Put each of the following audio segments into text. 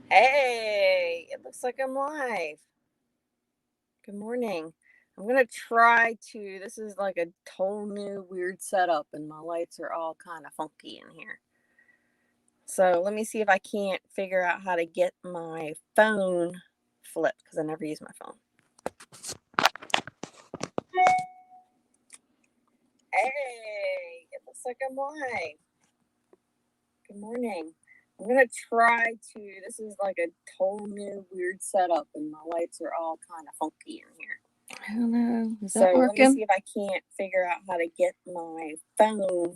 Hey, it looks like I'm live. Good morning. I'm gonna try to. This is like a whole new weird setup, and my lights are all kind of funky in here. So let me see if I can't figure out how to get my phone flipped because I never use my phone. Hey, it looks like I'm live. Good morning. I'm gonna try to. This is like a whole new weird setup, and my lights are all kind of funky in here. I don't know. Is So that let me working? see if I can't figure out how to get my phone.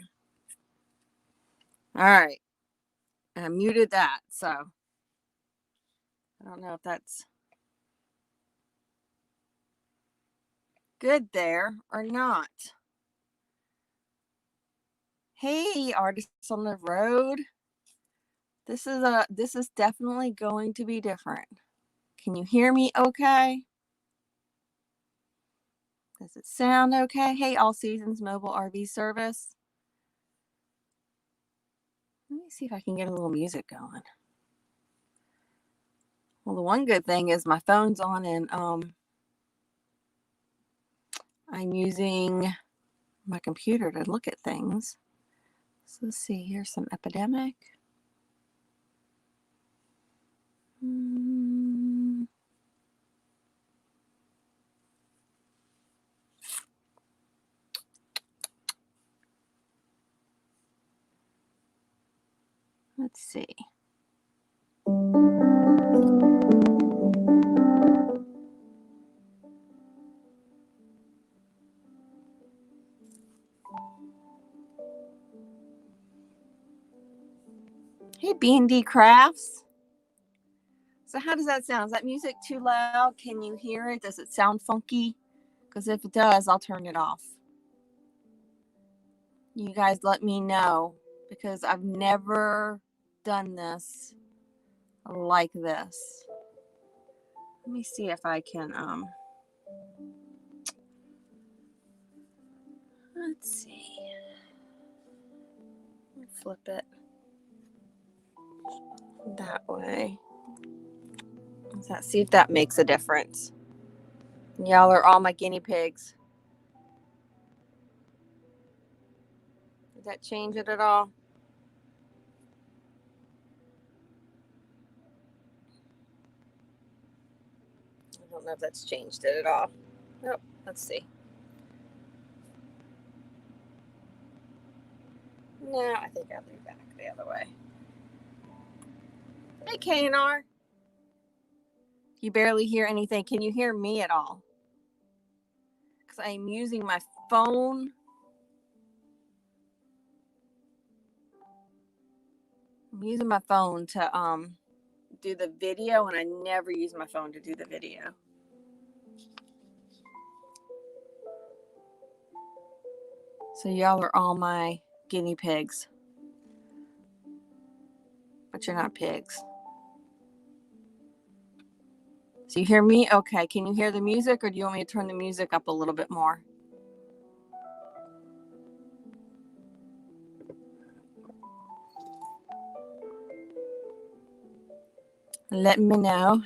All right. I muted that. So I don't know if that's good there or not. Hey, artists on the road. This is definitely going to be different. Can you hear me okay? Does it sound okay? Hey, All Seasons Mobile RV Service. Let me see if I can get a little music going. Well, the one good thing is my phone's on and I'm using my computer to look at things. So let's see, here's some epidemic. Let's see. Hey, B&D Crafts. So how does that sound? Is that music too loud? Can you hear it? Does it sound funky? Because if it does, I'll turn it off. You guys let me know because I've never done this like this. Let me see if I can let's see. Flip it that way. Let's see if that makes a difference. Y'all are all my guinea pigs. Did that change it at all? I don't know if that's changed it at all. Nope. Let's see. No, I think I'll do back the other way. Hey, KNR. You barely hear anything. Can you hear me at all? Because I'm using my phone. I'm using my phone to do the video, and I never use my phone to do the video. So y'all are all my guinea pigs. But you're not pigs. So you hear me? Okay. Can you hear the music, or do you want me to turn the music up a little bit more? Let me know.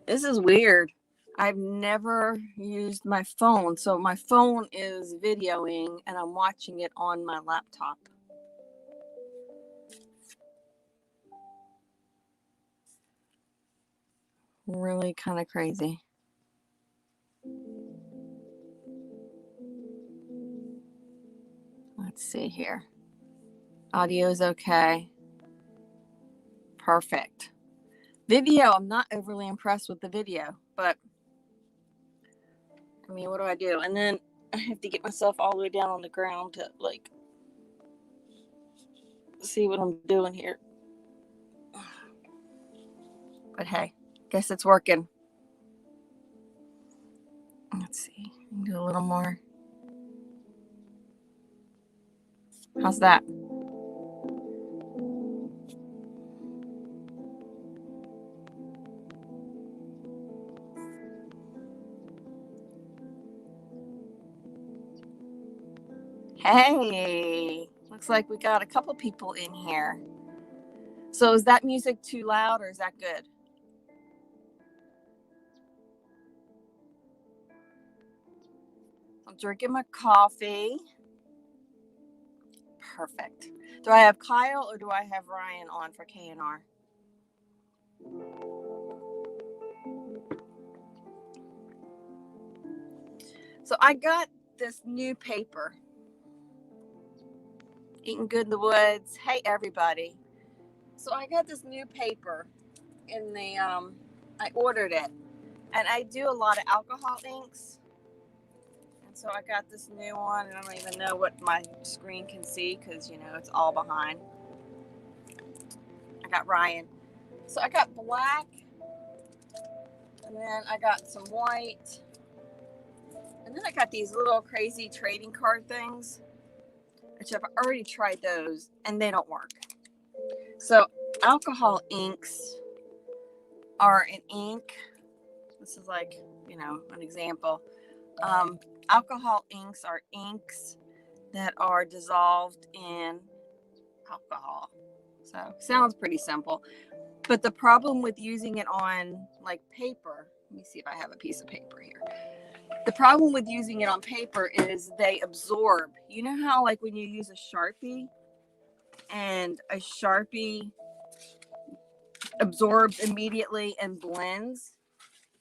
This is weird. I've never used my phone. So my phone is videoing and I'm watching it on my laptop. Really kind of crazy. Let's see here. Audio's okay. Perfect. Video, I'm not overly impressed with the video, but I mean, what do? And then I have to get myself all the way down on the ground to like see what I'm doing here. But hey, guess it's working. Let's see. Do a little more. How's that? Hey, Looks like we got a couple people in here. So is that music too loud or is that good? I'm drinking my coffee. Perfect. Do I have Kyle or do I have Ryan on for K&R? So I got this new paper. Eating Good in the Woods. Hey, everybody. So I got this new paper in the, I ordered it. And I do a lot of alcohol inks. And so I got this new one. And I don't even know what my screen can see because, you know, it's all behind. I got Ryan. So I got black. And then I got some white. And then I got these little crazy trading card things, which I've already tried those, and they don't work. So alcohol inks are an ink. This is like, you know, an example. Alcohol inks are inks that are dissolved in alcohol. So sounds pretty simple. But the problem with using it on like paper, let me see if I have a piece of paper here. The problem with using it on paper is they absorb. You know how like when you use a Sharpie and a Sharpie absorbs immediately and blends,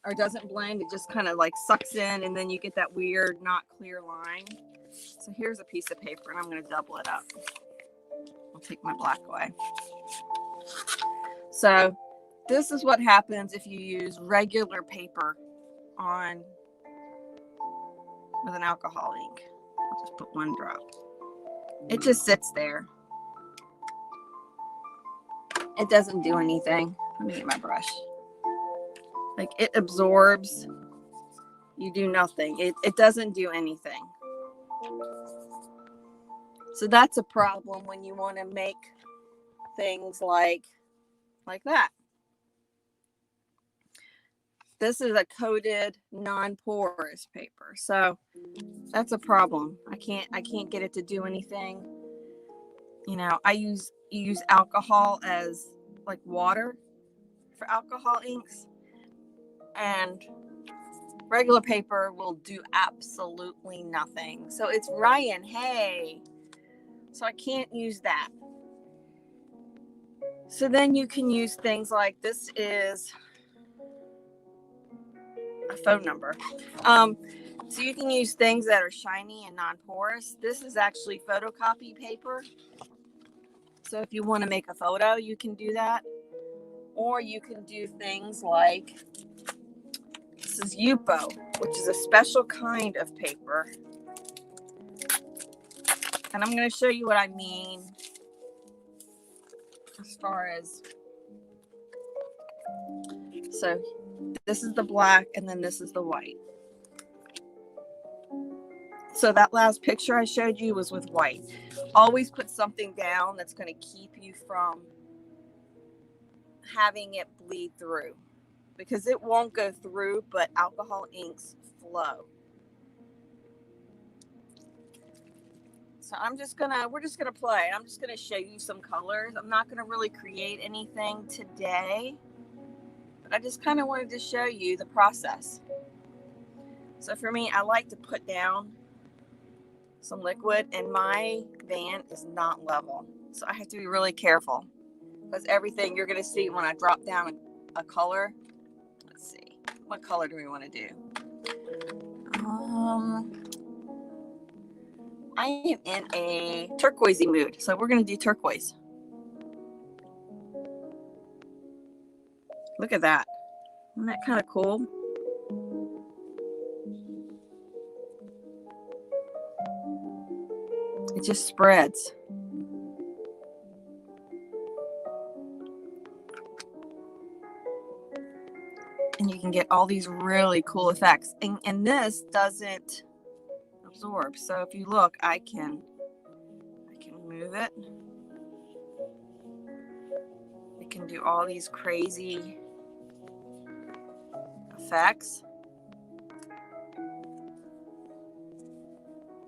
or doesn't blend, it just kind of like sucks in and then you get that weird not clear line. So here's a piece of paper and I'm going to double it up. I'll take my black away. So this is what happens if you use regular paper on with an alcohol ink. I'll just put one drop. It just sits there. It doesn't do anything. Let me get my brush. Like it absorbs. You do nothing. It doesn't do anything. So that's a problem when you want to make things like that. This is a coated non-porous paper. So that's a problem. I can't get it to do anything. You know, you use alcohol as like water for alcohol inks, and regular paper will do absolutely nothing. So it's Ryan, hey. So I can't use that. So then you can use things like, this is a phone number. So you can use things that are shiny and non-porous. This is actually photocopy paper. So if you want to make a photo, you can do that. Or you can do things like, this is Yupo, which is a special kind of paper. And I'm going to show you what I mean as far as, so this is the black and then this is the white. So that last picture I showed you was with white. Always put something down that's going to keep you from having it bleed through, because it won't go through, but alcohol inks flow. So we're just gonna play. I'm just gonna show you some colors. I'm not gonna really create anything today, but I just kind of wanted to show you the process. So for me, I like to put down some liquid, and my van is not level. So I have to be really careful, because everything you're gonna see when I drop down a color, let's see, what color do we want to do? I am in a turquoisey mood, so we're going to do turquoise. Look at that. Isn't that kind of cool? It just spreads. And you can get all these really cool effects. And this doesn't absorb. So if you look, I can move it. It can do all these crazy effects.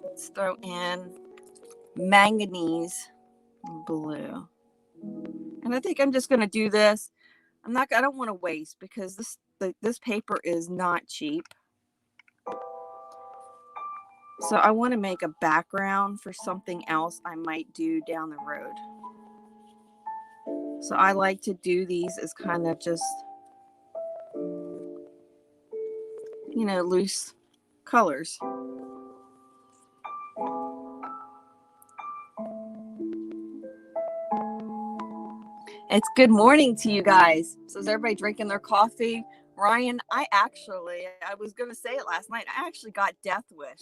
Let's throw in manganese blue. And I think I'm just going to do this. I don't want to waste because this paper is not cheap. So I want to make a background for something else I might do down the road. So I like to do these as kind of just, loose colors. It's good morning to you guys. So is everybody drinking their coffee? Ryan, I was going to say it last night. I actually got Death Wish.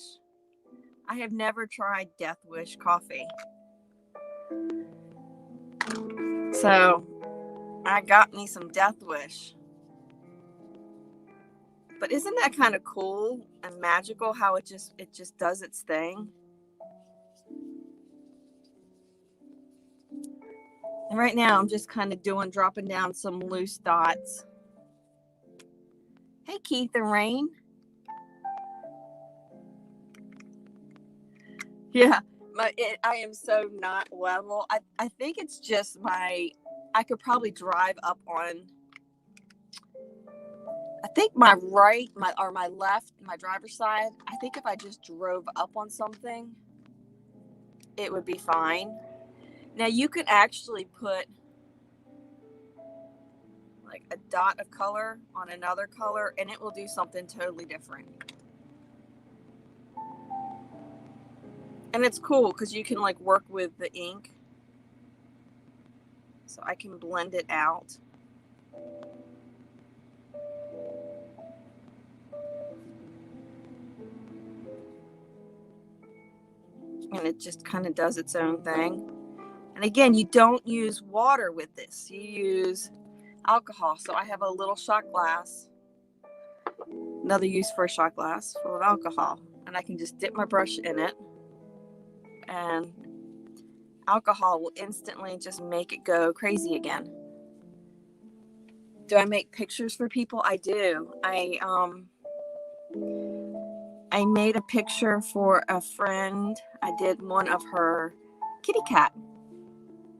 I have never tried Death Wish coffee. So I got me some Death Wish. But isn't that kind of cool and magical how it just does its thing? And right now I'm just kind of dropping down some loose dots. Hey, Keith and Rain. Yeah, I am so not level. I think it's just I could probably drive up on, I think my left, my driver's side, I think if I just drove up on something, it would be fine. Now you could actually put like a dot of color on another color and it will do something totally different. And it's cool because you can like work with the ink. So I can blend it out. And it just kind of does its own thing. And again, you don't use water with this. You use alcohol. So I have a little shot glass. Another use for a shot glass full of alcohol. And I can just dip my brush in it. And alcohol will instantly just make it go crazy again. Do I make pictures for people? I do. I made a picture for a friend. I did one of her kitty cat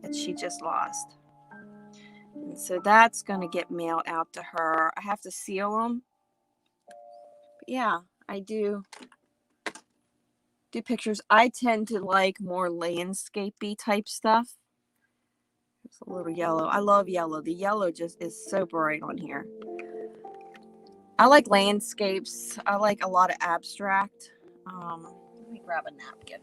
that she just lost. And so that's going to get mailed out to her. I have to seal them. But yeah, I do pictures. I tend to like more landscapey type stuff. It's a little yellow. I love yellow. The yellow just is so bright on here. I like landscapes. I like a lot of abstract. Let me grab a napkin.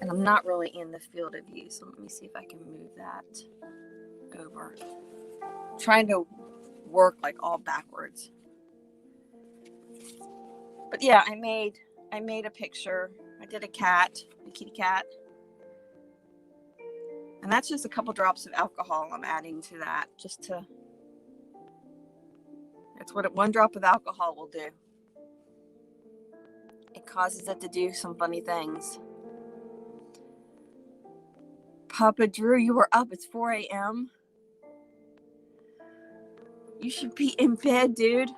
And I'm not really in the field of view, so let me see if I can move that over. I'm trying to work like all backwards. But yeah, I made a picture. I did a kitty cat. And that's just a couple drops of alcohol I'm adding to that. That's what one drop of alcohol will do. It causes it to do some funny things. Papa Drew, you were up. It's 4 a.m. You should be in bed, dude.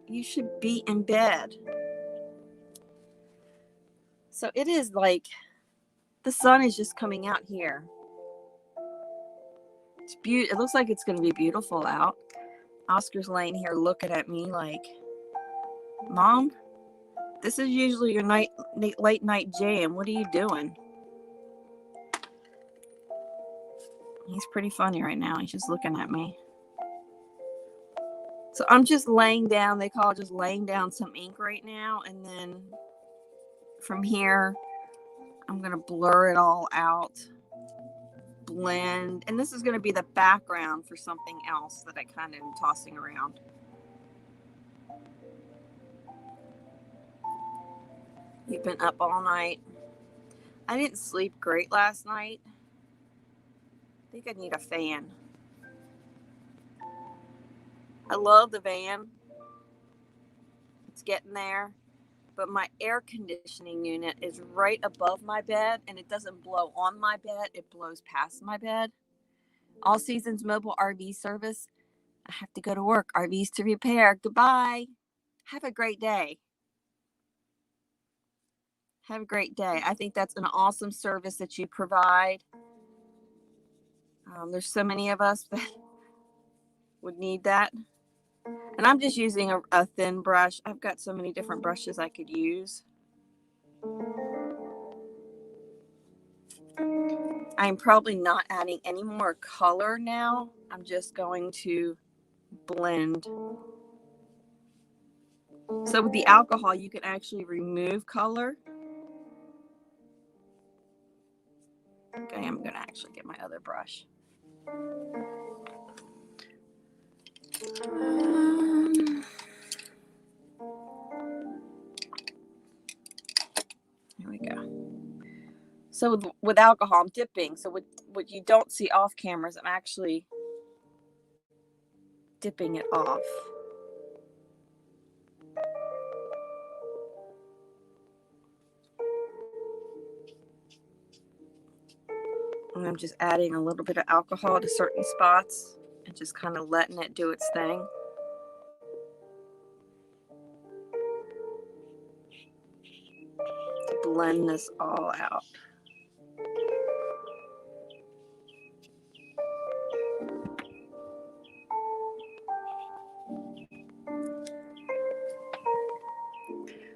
You should be in bed. So it is like the sun is just coming out here. It's beautiful. It looks like it's going to be beautiful out. Oscar's laying here looking at me like, Mom, this is usually your late night jam. What are you doing? He's pretty funny right now. He's just looking at me. So I'm just laying down. They call it just laying down some ink right now. And then from here, I'm going to blur it all out. Blend. And this is going to be the background for something else that I kind of am tossing around. You've been up all night. I didn't sleep great last night. I think I need a fan. I love the van. It's getting there. But my air conditioning unit is right above my bed, and it doesn't blow on my bed. It blows past my bed, All Seasons Mobile RV Service. I have to go to work. RVs to repair. Goodbye. Have a great day. Have a great day. I think that's an awesome service that you provide. There's so many of us that would need that. And I'm just using a thin brush. I've got so many different brushes I could use. I'm probably not adding any more color now. I'm just going to blend. So with the alcohol, you can actually remove color. Okay, I'm going to actually get my other brush. Here we go. So with alcohol, I'm dipping. So what you don't see off cameras, I'm actually dipping it off. And I'm just adding a little bit of alcohol to certain spots and just kind of letting it do its thing. Blend this all out.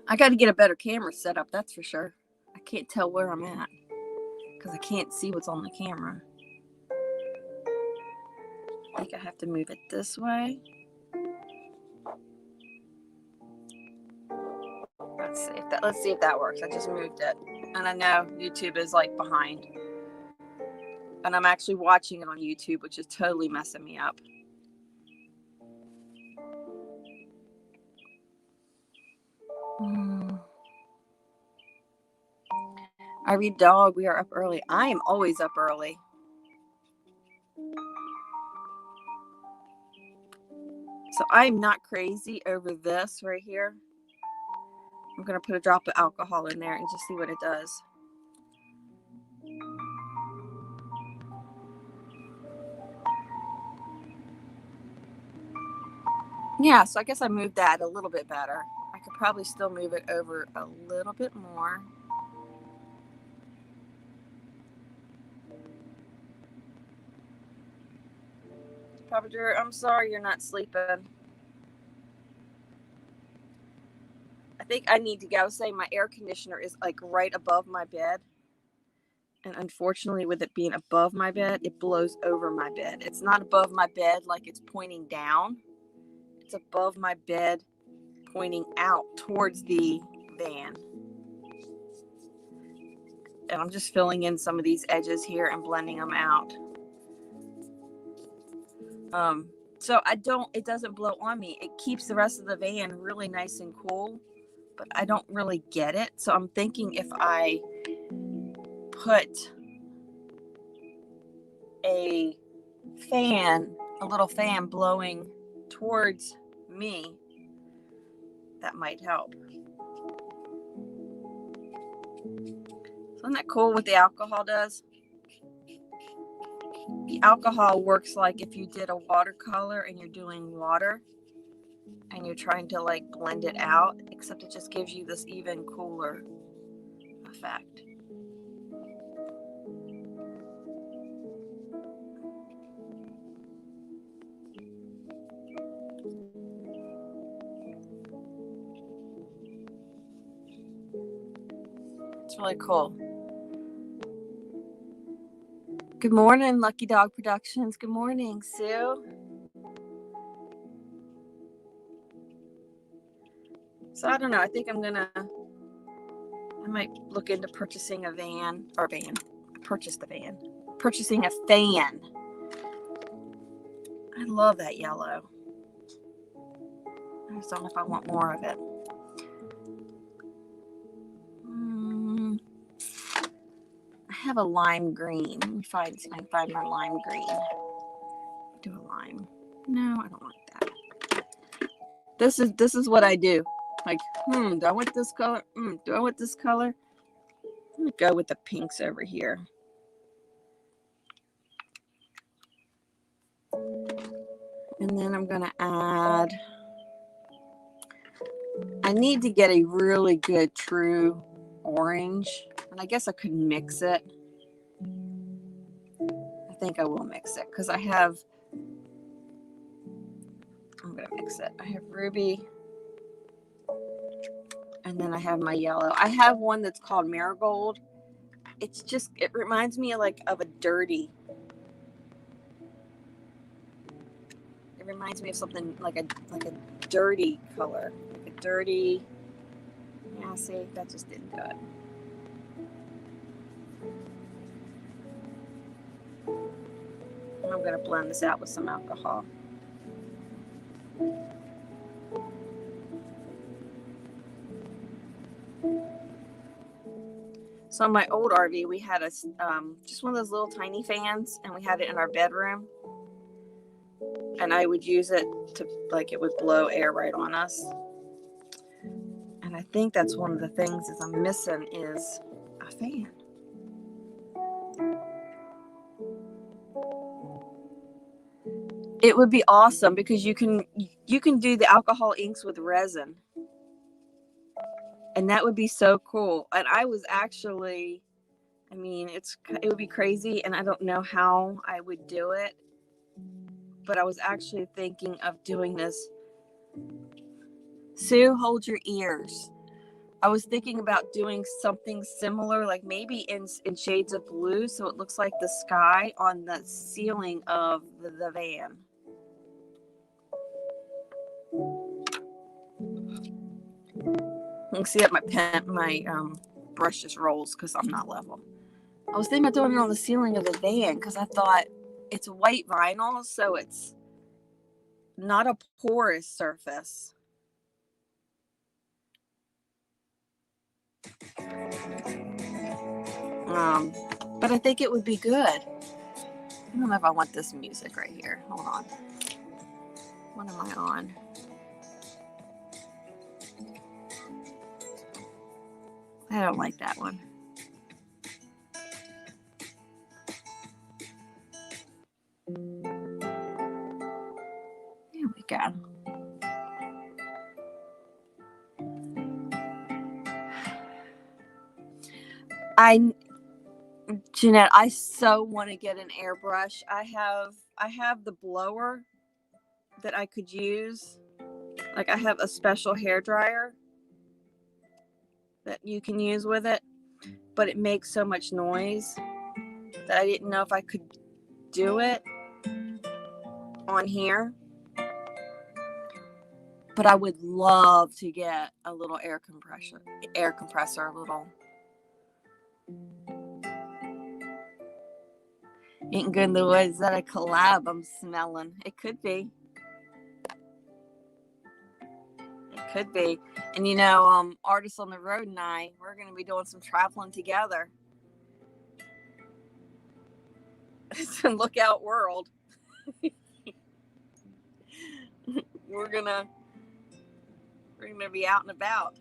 I got to get a better camera set up, that's for sure. I can't tell where I'm at because I can't see what's on the camera. I think I have to move it this way. Let's see if that works. I just moved it. And I know YouTube is like behind. And I'm actually watching it on YouTube, which is totally messing me up. I read dog. We are up early. I am always up early. So I'm not crazy over this right here. I'm going to put a drop of alcohol in there and just see what it does. Yeah, so I guess I moved that a little bit better. I could probably still move it over a little bit more. Papa Drew, I'm sorry you're not sleeping. I think I need to go. Say my air conditioner is like right above my bed. And unfortunately, with it being above my bed, it blows over my bed. It's not above my bed like it's pointing down. It's above my bed pointing out towards the van. And I'm just filling in some of these edges here and blending them out. So it doesn't blow on me. It keeps the rest of the van really nice and cool, but I don't really get it. So I'm thinking if I put a little fan blowing towards me, that might help. Isn't that cool what the alcohol does? The alcohol works like if you did a watercolor and you're doing water and you're trying to like blend it out, except it just gives you this even cooler effect. It's really cool. Good morning, Lucky Dog Productions. Good morning, Sue. So I don't know. I think I might look into purchasing a van. Purchasing a fan. I love that yellow. I just don't know if I want more of it. I have a lime green. Let me see if I can find my lime green. Do a lime. No, I don't like that. This is what I do. Like, do I want this color? Do I want this color? I'm gonna go with the pinks over here. And then I'm going to add, I need to get a really good true orange. And I guess I could mix it. I think I will mix it because I'm going to mix it. I have ruby. And then I have my yellow. I have one that's called marigold. It reminds me of a dirty. It reminds me of something like a dirty color. Like a dirty, yeah, see, that just didn't go. I'm going to blend this out with some alcohol. So in my old RV, we had just one of those little tiny fans, and we had it in our bedroom. And I would use it to, it would blow air right on us. And I think that's one of the things is I'm missing is a fan. It would be awesome because you can do the alcohol inks with resin. And that would be so cool. And I was actually, I mean, it would be crazy, and I don't know how I would do it. But I was actually thinking of doing this. Sue, hold your ears. I was thinking about doing something similar, like maybe in shades of blue, so it looks like the sky on the ceiling of the van. You can see that my brush just rolls because I'm not level. I was thinking about doing it on the ceiling of the van because I thought it's white vinyl, so it's not a porous surface. But I think it would be good. I don't know if I want this music right here. Hold on. What am I on? I don't like that one. There we go. Jeanette, I so want to get an airbrush. I have the blower that I could use. Like I have a special hair dryer that you can use with it, but it makes so much noise that I didn't know if I could do it on here. But I would love to get a little air compressor, a little. Eating good in the woods. Is that a collab I'm smelling? It could be. It could be. And Artists on the Road and we're going to be doing some traveling together. It's a Lookout World. We're gonna be out and about.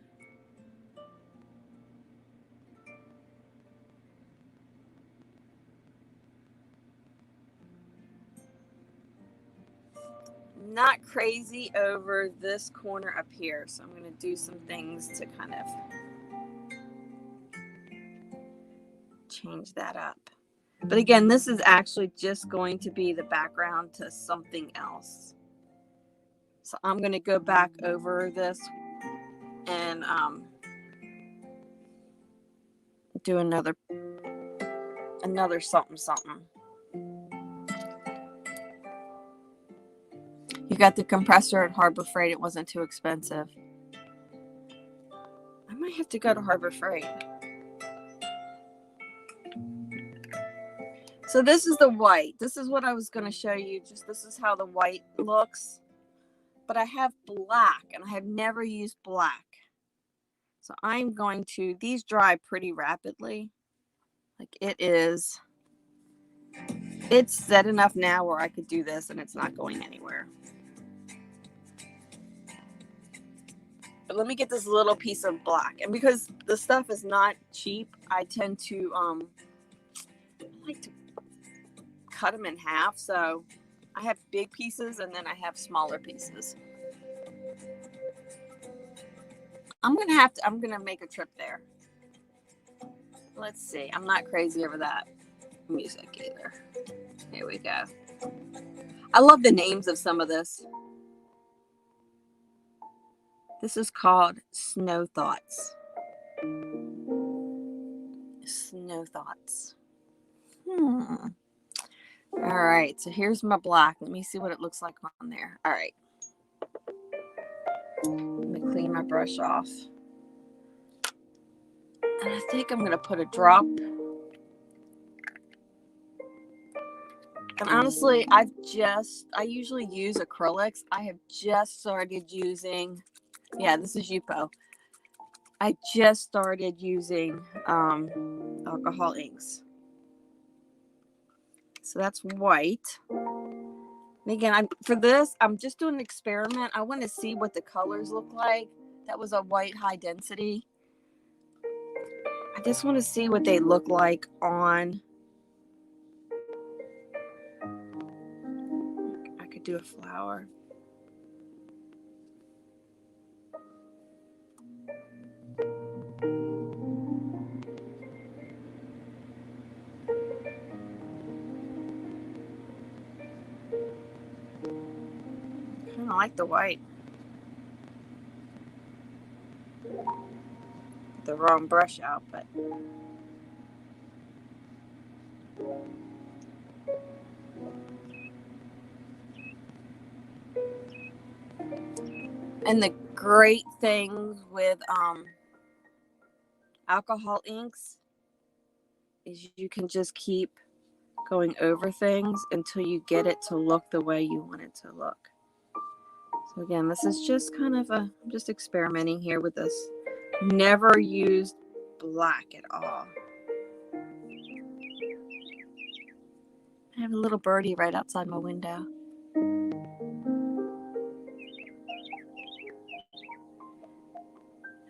Not crazy over this corner up here, so I'm going to do some things to kind of change that up. But again, this is actually just going to be the background to something else. So I'm going to go back over this and do another something. You got the compressor at Harbor Freight. It wasn't too expensive. I might have to go to Harbor Freight. So this is the white. This is what I was going to show you. This is how the white looks. But I have black, and I have never used black. So I'm going to, these dry pretty rapidly. Like it's set enough now where I could do this and it's not going anywhere. But let me get this little piece of black. And because the stuff is not cheap, I tend to, I like to cut them in half. So I have big pieces and then I have smaller pieces. I'm gonna make a trip there. Let's see. I'm not crazy over that music either. Here we go. I love the names of some of this. This is called Snow Thoughts. Snow Thoughts. All right, so here's my black. Let me see what it looks like on there. All right. Let me clean my brush off. And I think I'm going to put a drop. And honestly, I usually use acrylics. I have just started using, this is Yupo. I just started using alcohol inks. So that's white. And again, for this, I'm just doing an experiment. I want to see what the colors look like. That was a white high density. I just want to see what they look like on. I could do a flower. I kind of like the white. The wrong brush out, but and the great thing with alcohol inks is you can just keep going over things until you get it to look the way you want it to look. So again, this is just kind of I'm just experimenting here with this. Never used black at all. I have a little birdie right outside my window.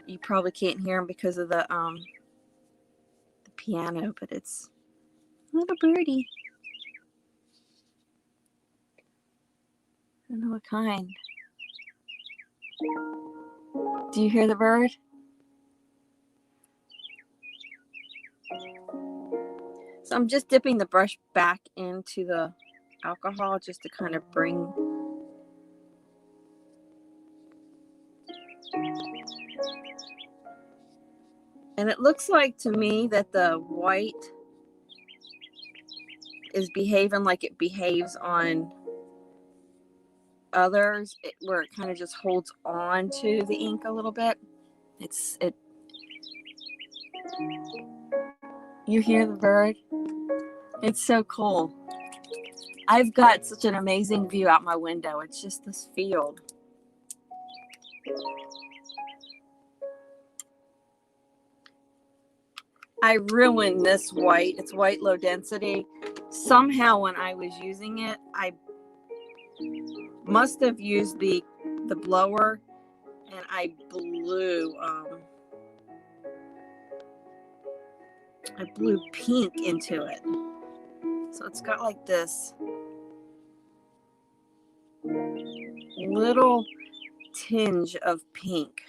You probably can't hear him because of the piano, but it's a little birdie. I don't know what kind. Do you hear the bird? So I'm just dipping the brush back into the alcohol just to kind of bring and it looks like to me that the white is behaving like it behaves on others, where it kind of just holds on to the ink a little bit. You hear the bird? It's so cool. I've got such an amazing view out my window. It's just this field. I ruined this white. It's white low density. Somehow when I was using it, I must have used the blower and I blew pink into it. So it's got like this little tinge of pink.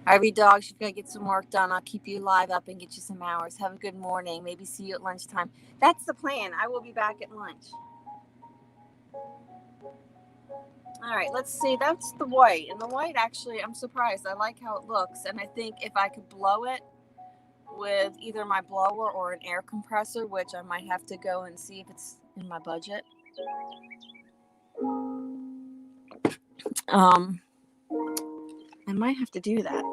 Ivy dogs, you've got to get some work done. I'll keep you live up and get you some hours. Have a good morning. Maybe see you at lunchtime. That's the plan. I will be back at lunch. All right, let's see. That's the white. And the white, actually, I'm surprised. I like how it looks. And I think if I could blow it with either my blower or an air compressor, which I might have to go and see if it's in my budget. I might have to do that.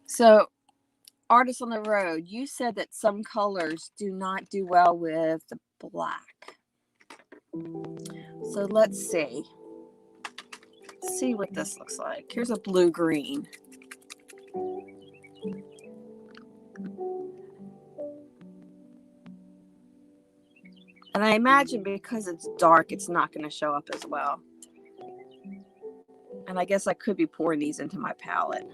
So Artist on the road, you said that some colors do not do well with the black. So let's see. See what this looks like. Here's a blue-green. And I imagine because it's dark, it's not going to show up as well. And I guess I could be pouring these into my palette.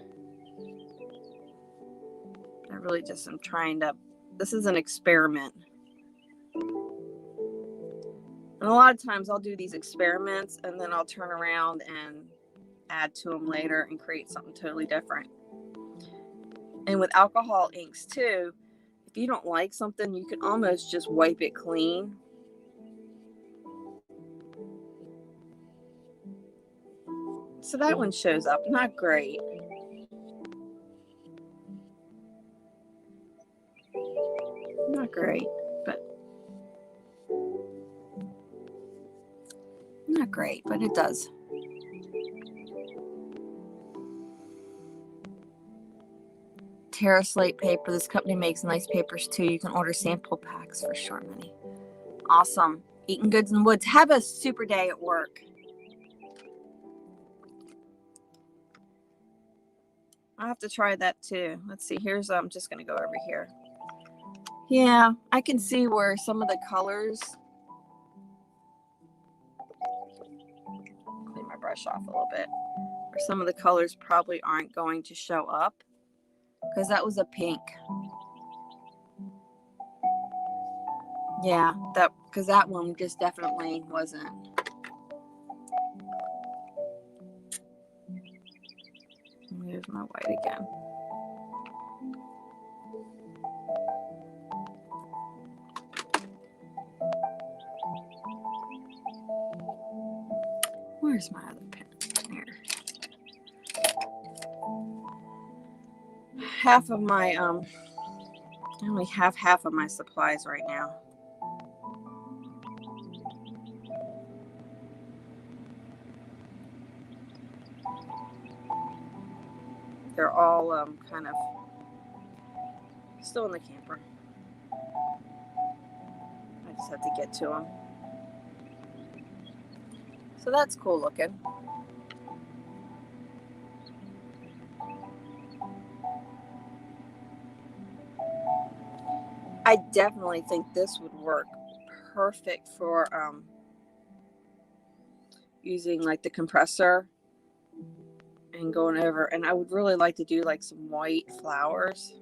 I really just am trying to, this is an experiment. And a lot of times I'll do these experiments and then I'll turn around and add to them later and create something totally different. And with alcohol inks too, if you don't like something, you can almost just wipe it clean. So that one shows up, not great. Not great, but not great, but it does. Terra Slate paper. This company makes nice papers too. You can order sample packs for sure money. Awesome. Eating goods in the woods. Have a super day at work. I'll have to try that too. Let's see. Here's, I'm just going to go over here. Yeah, I can see where some of the colors, clean my brush off a little bit, where some of the colors probably aren't going to show up because that was a pink. Yeah, because that one just definitely wasn't. Here's my white again. Where's my other pen? Here. Half of my, I only have half of my supplies right now. They're all kind of still in the camper. I just have to get to them. So that's cool looking. I definitely think this would work perfect for using like the compressor and going over. And I would really like to do like some white flowers.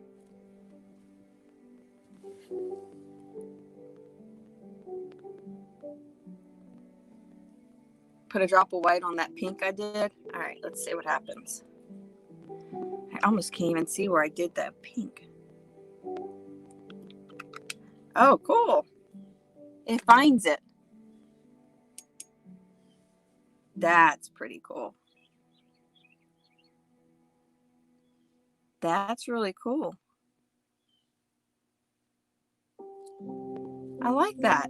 Put a drop of white on that pink I did. All right, let's see what happens. I almost can't even see where I did that pink. Oh, cool. It finds it. That's pretty cool. That's really cool. I like that.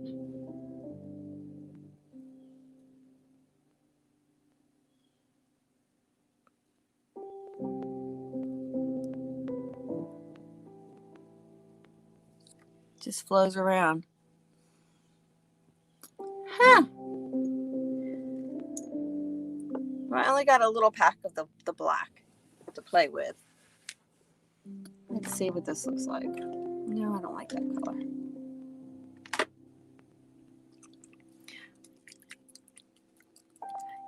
Just flows around. Huh. Well, I only got a little pack of the black to play with. Let's see what this looks like. No, I don't like that color.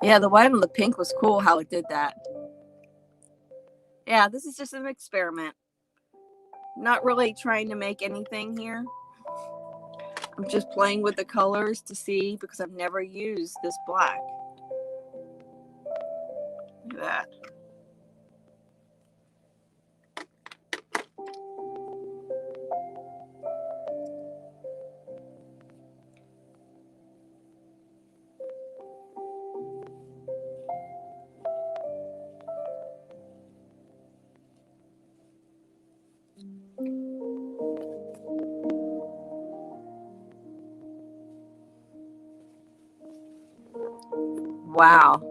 Yeah, the white on the pink was cool how it did that. Yeah, this is just an experiment. Not really trying to make anything here. I'm just playing with the colors to see because I've never used this black. Look at that. Wow.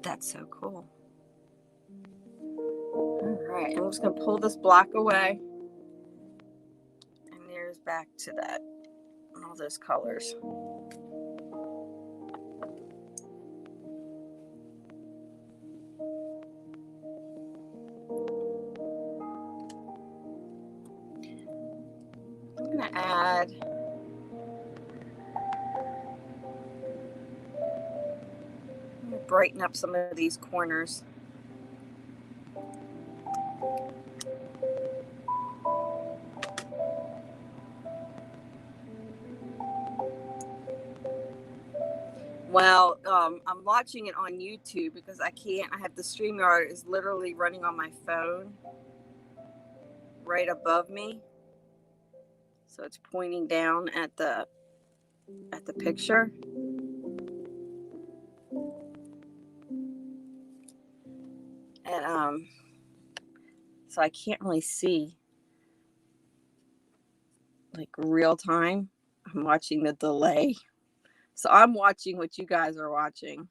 That's so cool. All right, I'm just going to pull this block away. And there's back to that, all those colors. I'm going to add brighten up some of these corners. Well, I'm watching it on YouTube because I have the StreamYard is literally running on my phone right above me. So it's pointing down at the picture. And so I can't really see like real time. I'm watching the delay. So I'm watching what you guys are watching.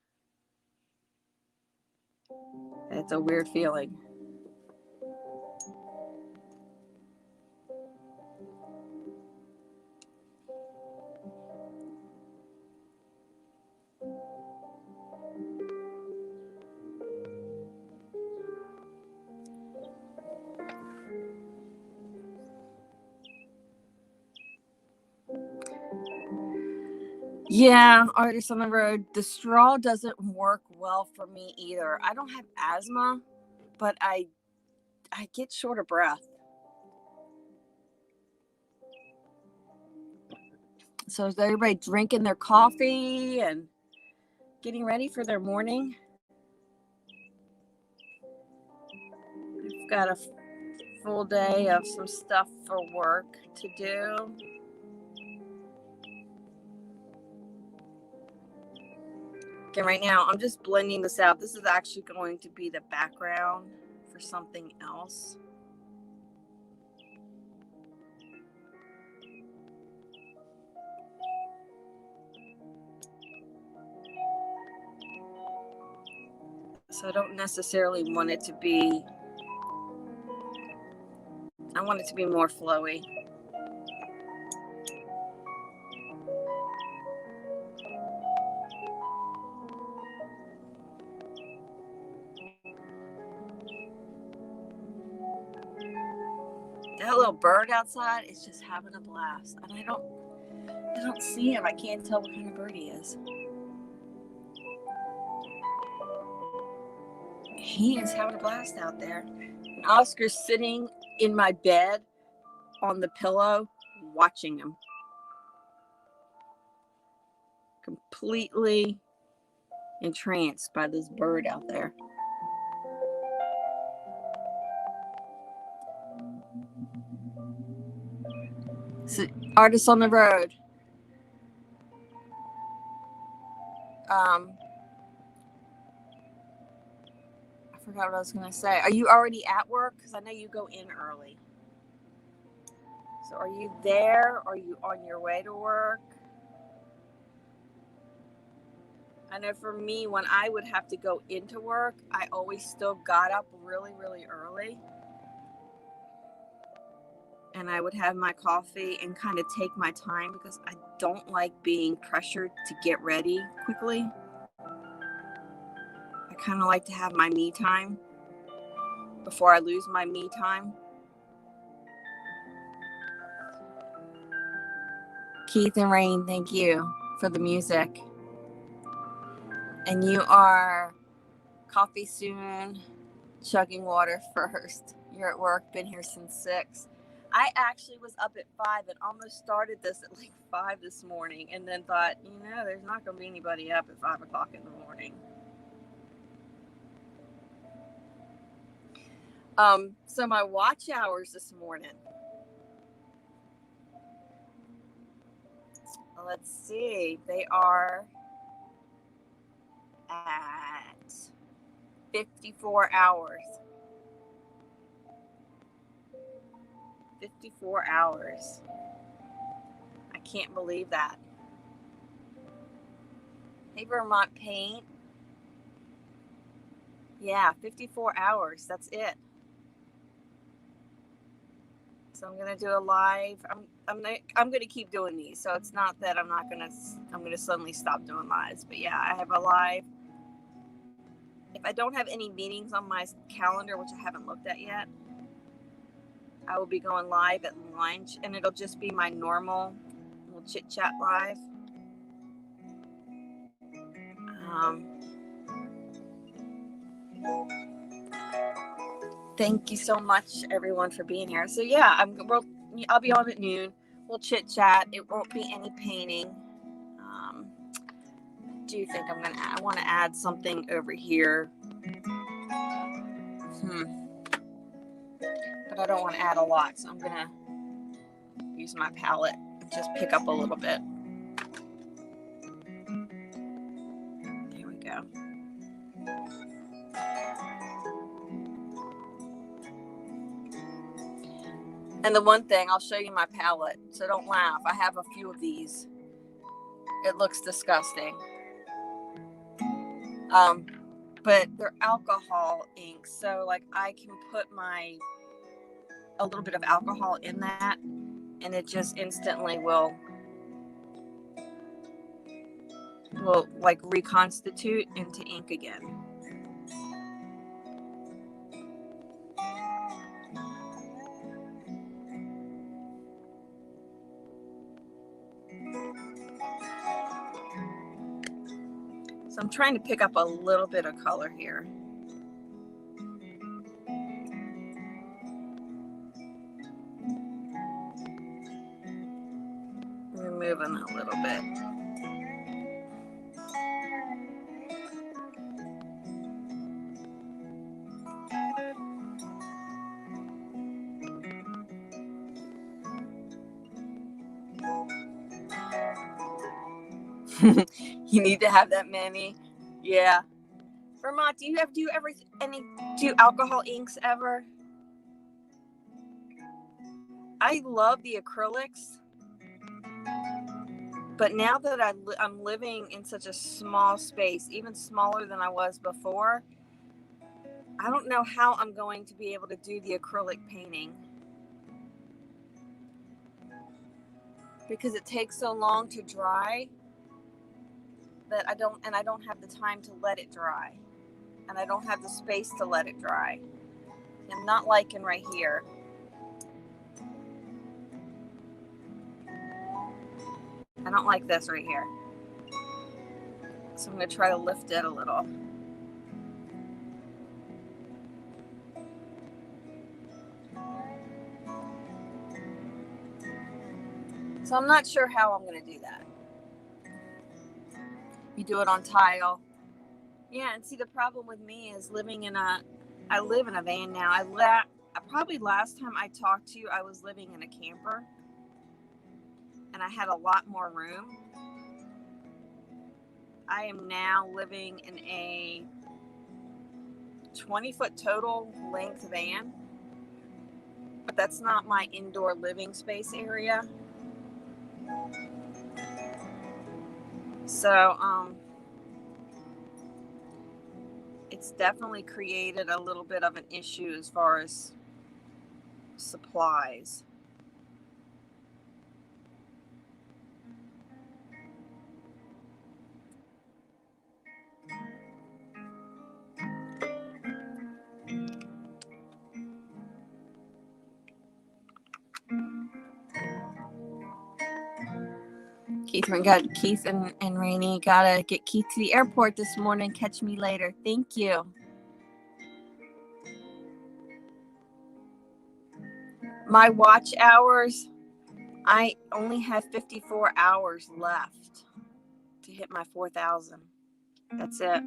It's a weird feeling. Yeah, artist on the road. The straw doesn't work well for me either. I don't have asthma, but I get short of breath. So is everybody drinking their coffee and getting ready for their morning? I've got a full day of some stuff for work to do. Okay, right now I'm just blending this out. This is actually going to be the background for something else. So I don't necessarily want it to be, I want it to be more flowy. That little bird outside is just having a blast. And I don't see him. I can't tell what kind of bird he is. He is having a blast out there. And Oscar's sitting in my bed on the pillow watching him. Completely entranced by this bird out there. So, artists on the road. I forgot what I was going to say. Are you already at work? Because I know you go in early. So are you there? Are you on your way to work? I know for me, when I would have to go into work, I always still got up really, really early. And I would have my coffee and kind of take my time because I don't like being pressured to get ready quickly. I kind of like to have my me time before I lose my me time. Keith and Rain, thank you for the music. And you are coffee soon, chugging water first. You're at work, been here since 6. I actually was up at 5 and almost started this at like 5 this morning and then thought, there's not going to be anybody up at 5 o'clock in the morning. So my watch hours this morning. Let's see. They are at 54 hours. 54 hours. I can't believe that. Hey, Vermont Paint. Yeah, 54 hours. That's it. So I'm gonna do a live. I'm gonna keep doing these. So it's not that I'm gonna suddenly stop doing lives. But yeah, I have a live. If I don't have any meetings on my calendar, which I haven't looked at yet, I will be going live at lunch, and it'll just be my normal little chit chat live. Thank you so much, everyone, for being here. So yeah, I'll be on at noon. We'll chit chat. It won't be any painting. Do you think I want to add something over here? But I don't want to add a lot, so I'm gonna use my palette and just pick up a little bit. There we go. And the one thing, I'll show you my palette, so don't laugh. I have a few of these. It looks disgusting. But they're alcohol inks, so like I can put a little bit of alcohol in that, and it just instantly will like reconstitute into ink again. So I'm trying to pick up a little bit of color here. Removing a little bit. You need to have that many. Yeah. Vermont, do you do alcohol inks ever? I love the acrylics, but now that I'm living in such a small space, even smaller than I was before, I don't know how I'm going to be able to do the acrylic painting because it takes so long to dry that I don't have the time to let it dry, and I don't have the space to let it dry. I'm not liking right here. I don't like this right here. So I'm going to try to lift it a little. So I'm not sure how I'm going to do that. You do it on tile. Yeah, and see, the problem with me is I live in a van now. Probably last time I talked to you, I was living in a camper, and I had a lot more room. I am now living in a 20-foot total length van, but that's not my indoor living space area. So, it's definitely created a little bit of an issue as far as supplies. Keith and Rainey gotta get Keith to the airport this morning. Catch me later. Thank you. My watch hours, I only have 54 hours left to hit my 4,000. That's it.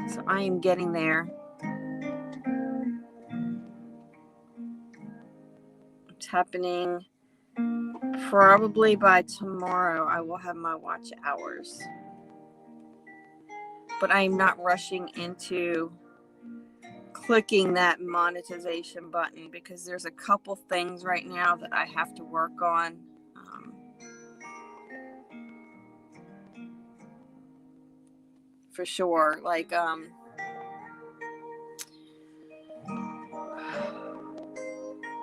So I am getting there. It's happening probably by tomorrow. I will have my watch hours. But I am not rushing into clicking that monetization button because there's a couple things right now that I have to work on. For sure. Like,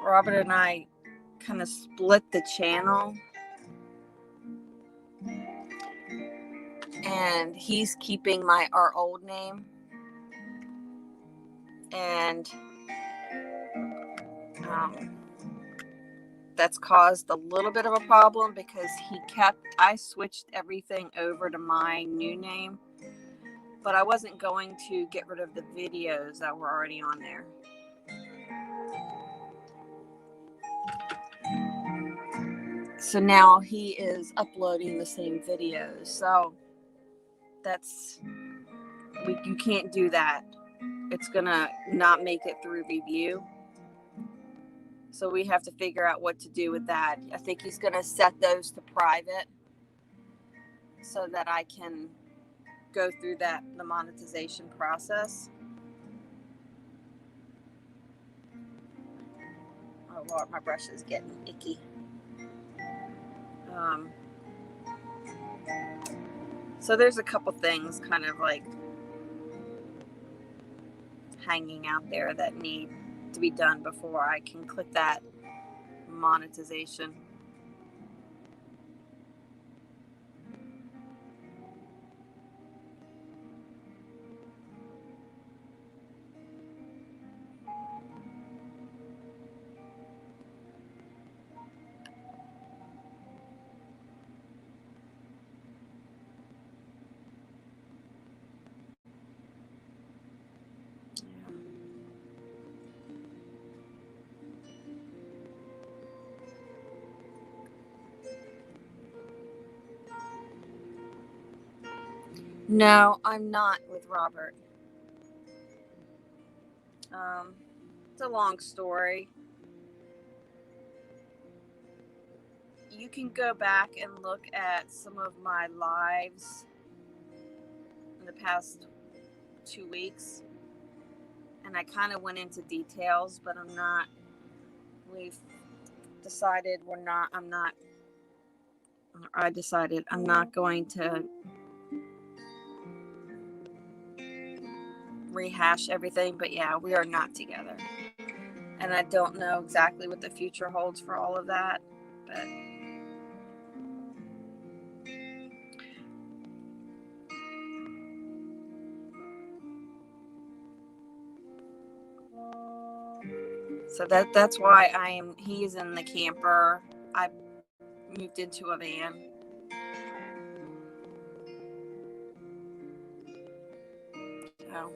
Robert and I kind of split the channel, and he's keeping our old name, and that's caused a little bit of a problem because I switched everything over to my new name, but I wasn't going to get rid of the videos that were already on there. So now he is uploading the same videos. So you can't do that. It's gonna not make it through review. So we have to figure out what to do with that. I think he's gonna set those to private so that I can go through the monetization process. Oh Lord, my brush is getting icky. So there's a couple things kind of like hanging out there that need to be done before I can click that monetization. No, I'm not with Robert. It's a long story. You can go back and look at some of my lives in the past 2 weeks, and I kind of went into details, but we've decided I decided I'm not going to rehash everything, but yeah, we are not together. And I don't know exactly what the future holds for all of that, but so that's why he's in the camper. I moved into a van. So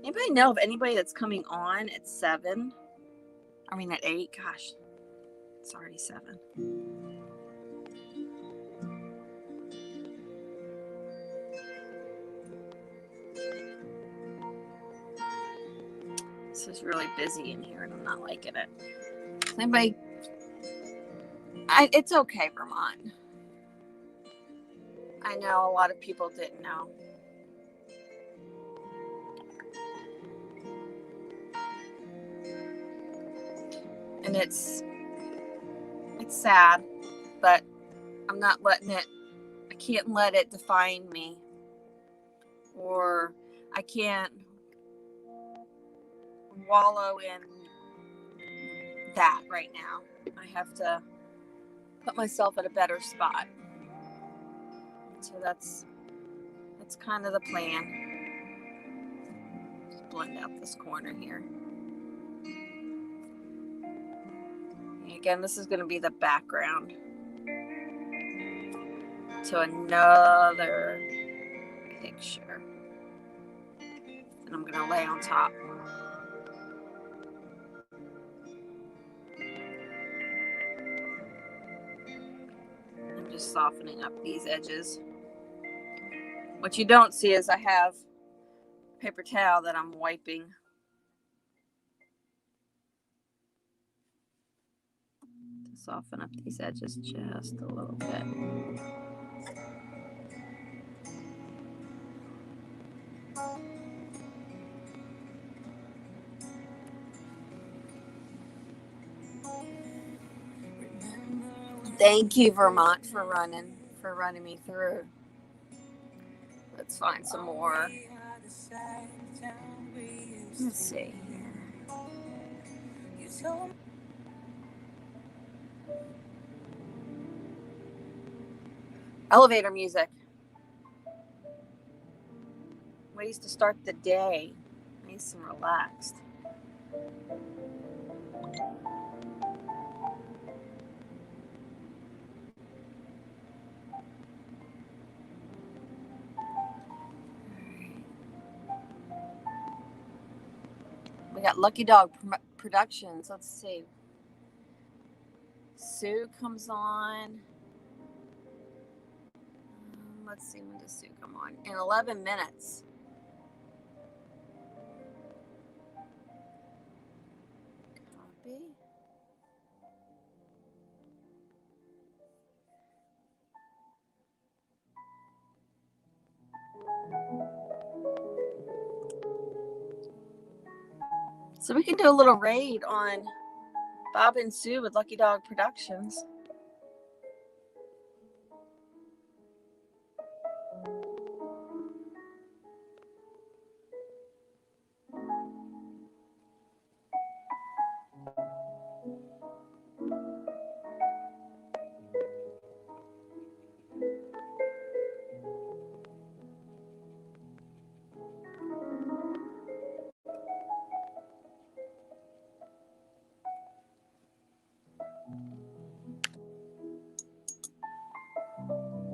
anybody know of anybody that's coming on at 7? I mean at 8. Gosh, it's already 7. This is really busy in here, and I'm not liking it. Anybody? It's okay, Vermont. I know a lot of people didn't know. And it's sad, but I'm not letting it, I can't let it define me, or I can't wallow in that right now. I have to put myself at a better spot. So that's kind of the plan. Just blend out this corner here. Again, this is going to be the background to another picture. And I'm going to lay on top. I'm just softening up these edges. What you don't see is I have paper towel that I'm wiping. To soften up these edges just a little bit. Thank you, Vermont, for running me through. Let's find some more. Let's see here. Elevator music. Ways to start the day. Nice and relaxed. We got Lucky Dog Productions. Let's see. Sue comes on. Let's see, when does Sue come on? In 11 minutes. Copy. So we can do a little raid on Bob and Sue with Lucky Dog Productions.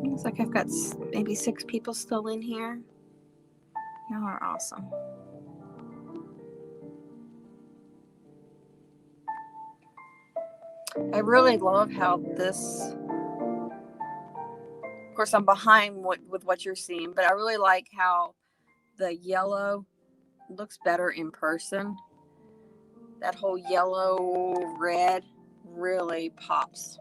Looks like I've got maybe 6 people still in here. Y'all are awesome. I really love how this, of course I'm behind with what you're seeing, but I really like how the yellow looks better in person. That whole yellow red really pops.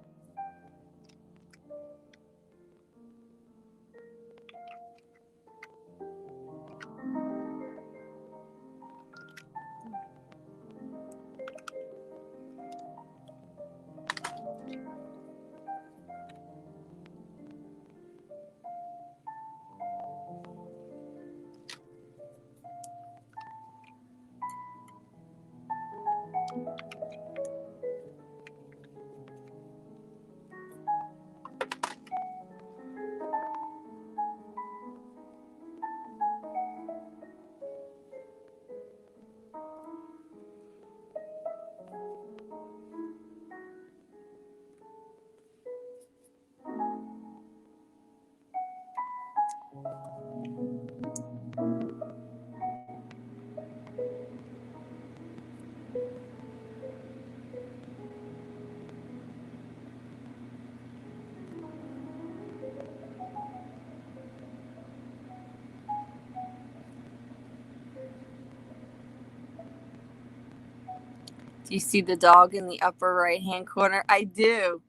Do you see the dog in the upper right hand corner? I do.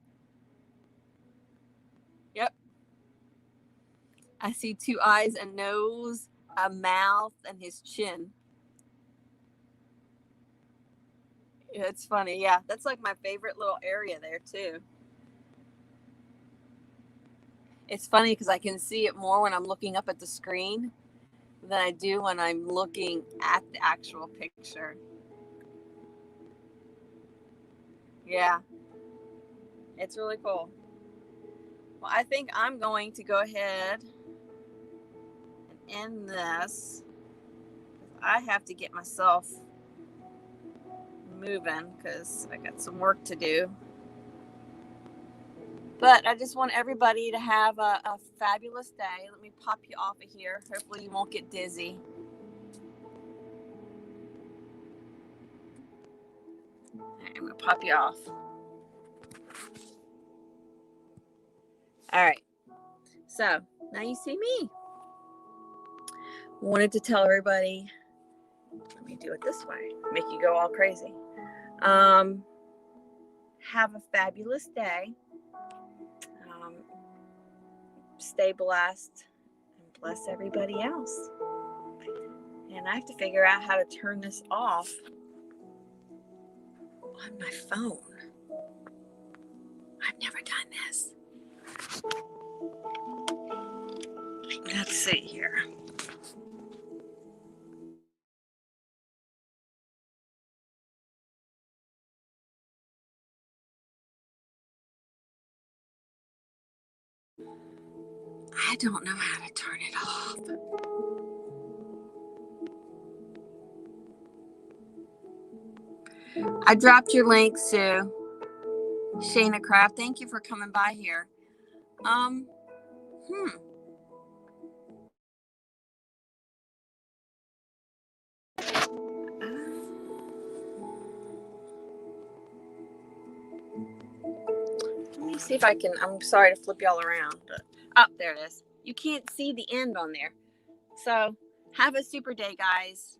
Yep. I see 2 eyes, a nose, a mouth, and his chin. Yeah, it's funny. Yeah, that's like my favorite little area there too. It's funny because I can see it more when I'm looking up at the screen than I do when I'm looking at the actual picture. Yeah, it's really cool. Well, I think I'm going to go ahead and end this. I have to get myself moving because I got some work to do. But I just want everybody to have a fabulous day. Let me pop you off of here. Hopefully you won't get dizzy. I'm going to pop you off. All right. So now you see me. Wanted to tell everybody, let me do it this way, make you go all crazy. Have a fabulous day. Stay blessed and bless everybody else. And I have to figure out how to turn this off on my phone. I've never done this. Let's see here. I don't know how to turn it off. I dropped your link, Sue. Shayna Craft, thank you for coming by here. Let me see if I can. I'm sorry to flip y'all around, but there it is. You can't see the end on there. So have a super day, guys.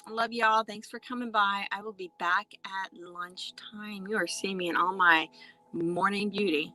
I love y'all. Thanks for coming by. I will be back at lunchtime. You are seeing me in all my morning beauty.